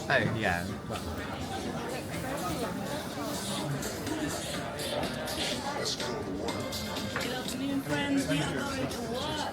Oh, yeah. Good afternoon, friends. We are going to work.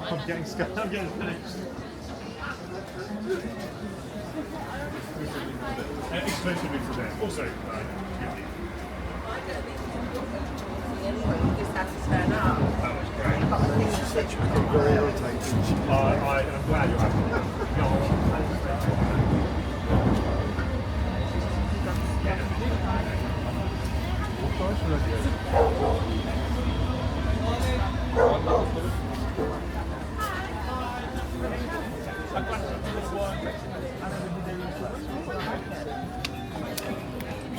I'm getting scared. I'm getting finished. Exclusively for them. Also, that was great. She said she was getting very irritated. I'm glad you're happy.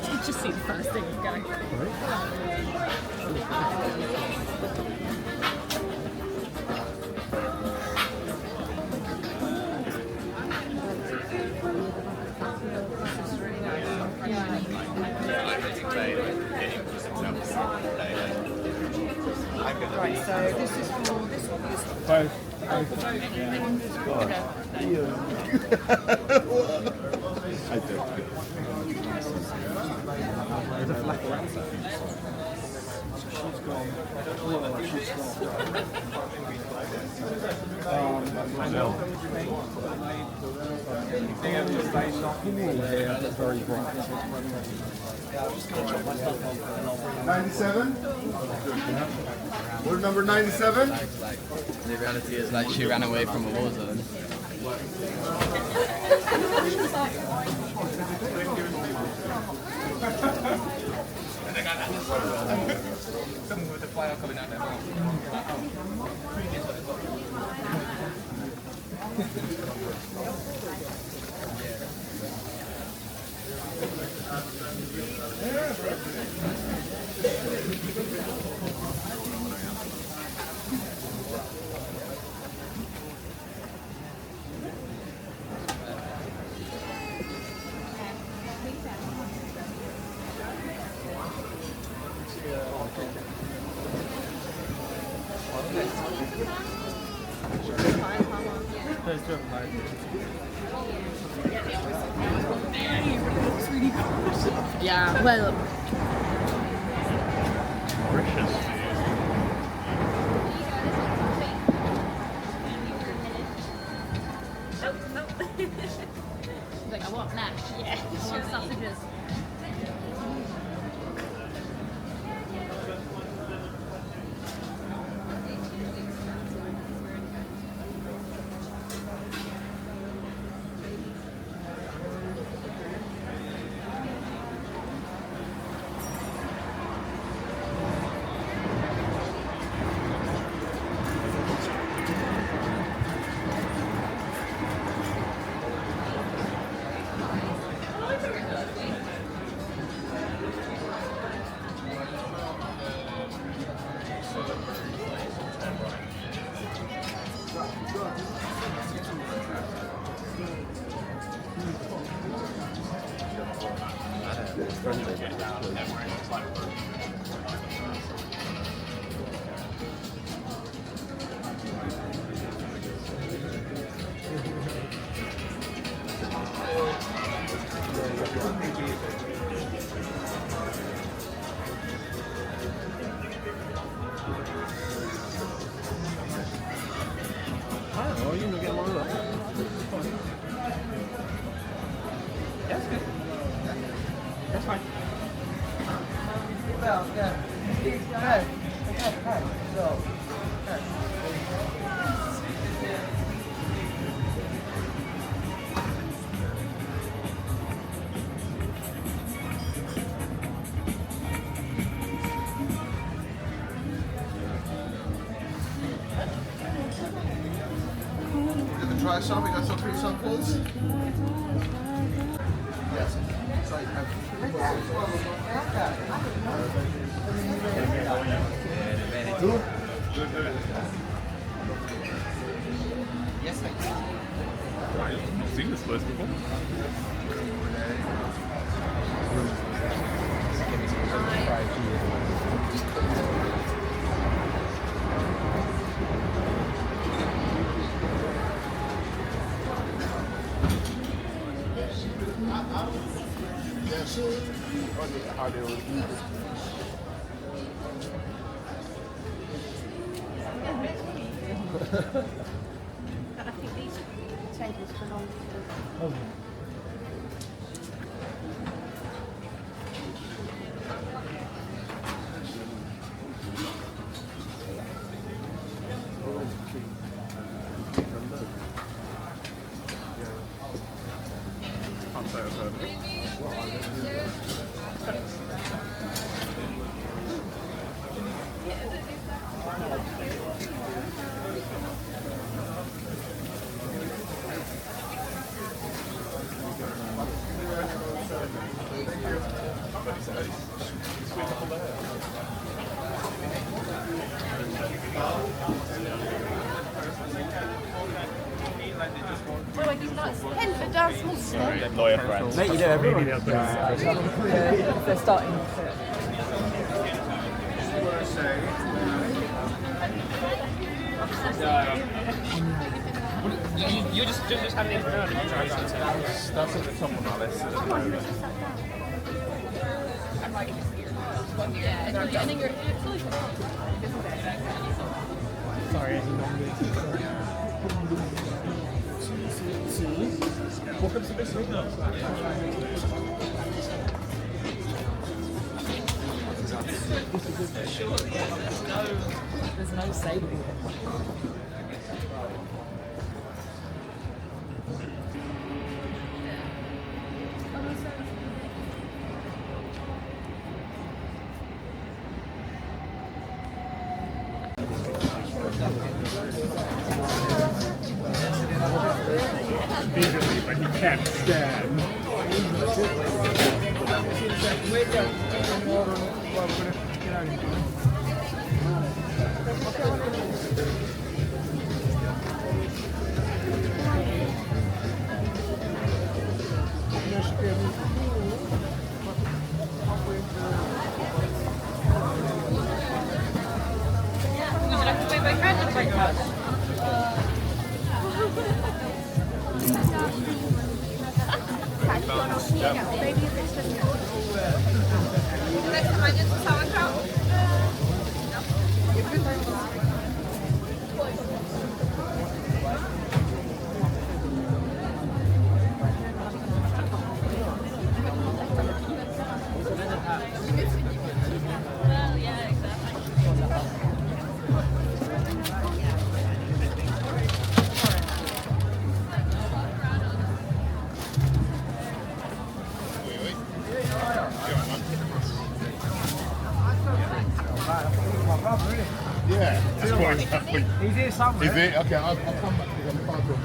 You just see the first thing you go. Right, so this is for this one. Both. I don't. There's a black Very bright. 97? Order number 97? The reality is like she ran away from a war zone. Someone with the fire coming out their Yeah, well, she's like, I want mash. Yeah, she wants sausages. Oh, you're not getting one of that. That's good. That's fine. Well, yeah. Hey. So, Try some, we got some free samples. Yes. Good. Yes, thank you. I've not seen this place before. But I think these tables belong to. Can't say I've heard of it. Oh, I think that's Henford Dance Monster. Lawyer friends. Mate, you know everyone. Media friends. They're starting to... You just have the information. That's at the top of my list. Yeah, and then you're Sorry, Welcome to this week. there's no saving. Immediately when you can't stand. Would you like to wait by card or by card? Maybe if it's just Well, yeah, exactly. Yeah. That's quite happy. He's here somewhere. Is it? Okay, I'll come back to the bathroom.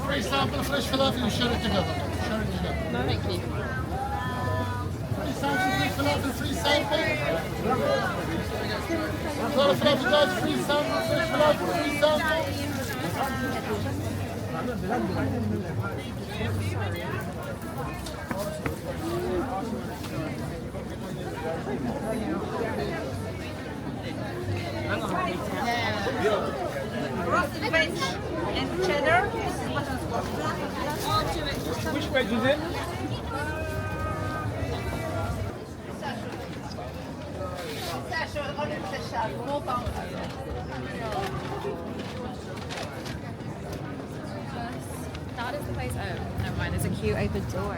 Free sample, fresh falafel, you share it together. Share it together. No, thank you. Free sample, free falafel, free sample. Falafel, guys, free sample, fresh falafel, free sample. roasted veg and cheddar. This is button squash. Which wedge is it? That is the place. Oh, never mind. There's a cute open door.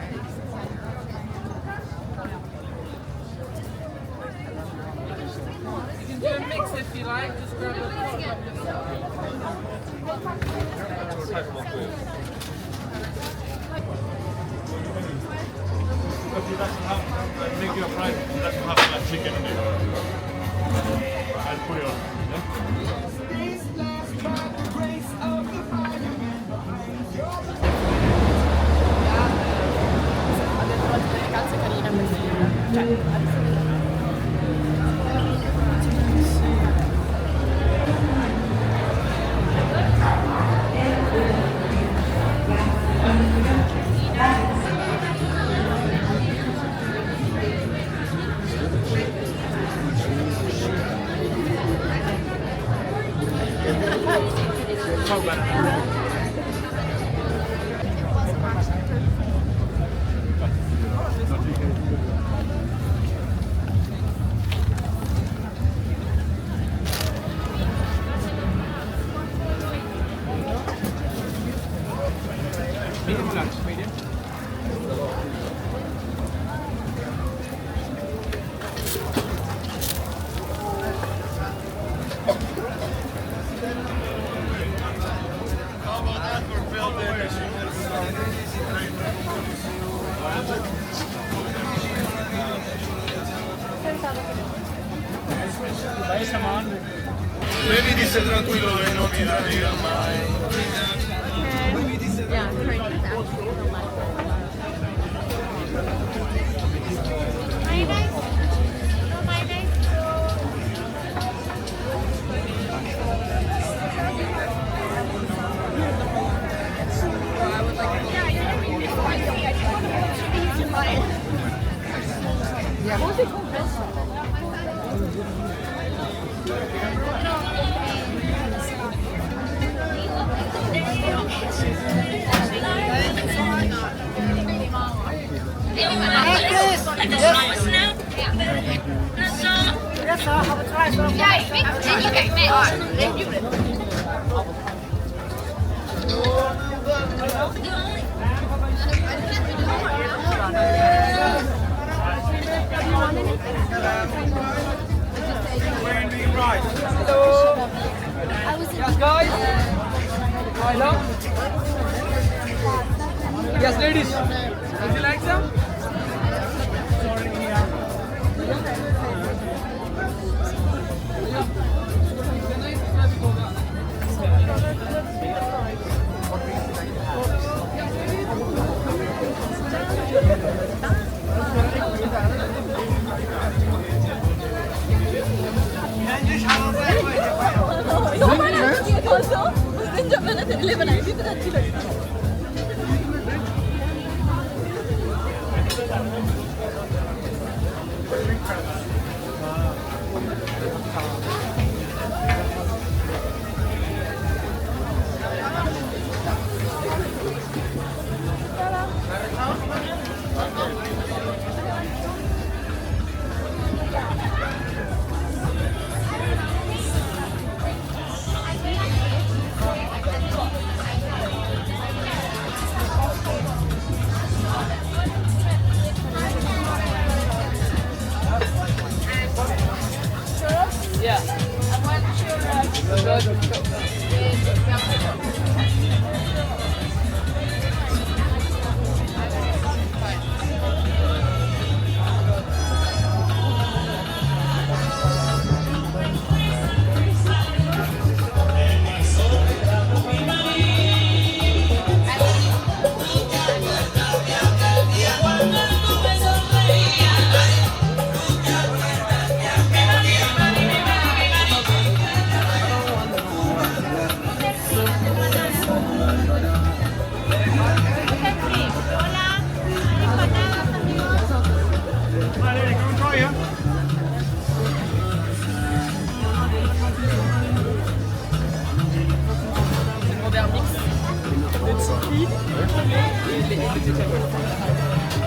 You can do a mix if you like. Just grab Okay, that's how make your fries. That's how that chicken in it. I'll put it on. Ganze Kanina müssen. Baby disse tranquillo e non mi tradirà mai. Yeah, great. Don't like Yes, guys. Hello. Yes, ladies. Would you like some?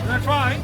Wanna try?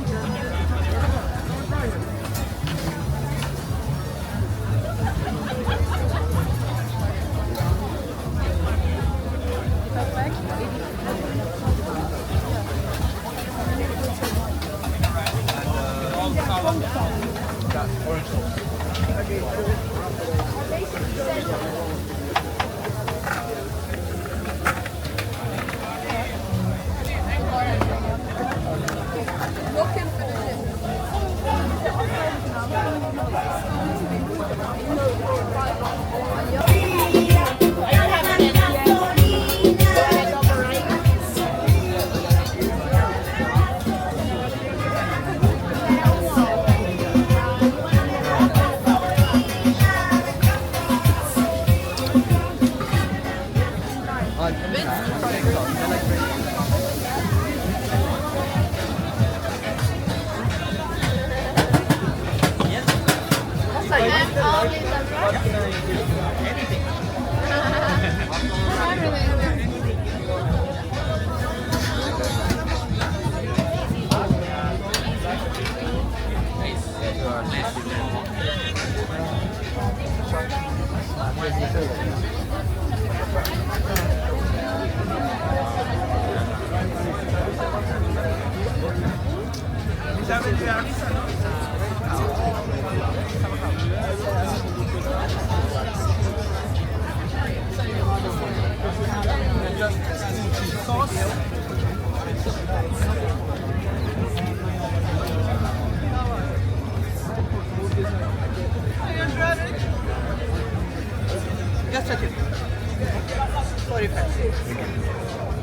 Just a second. Sorry, friends.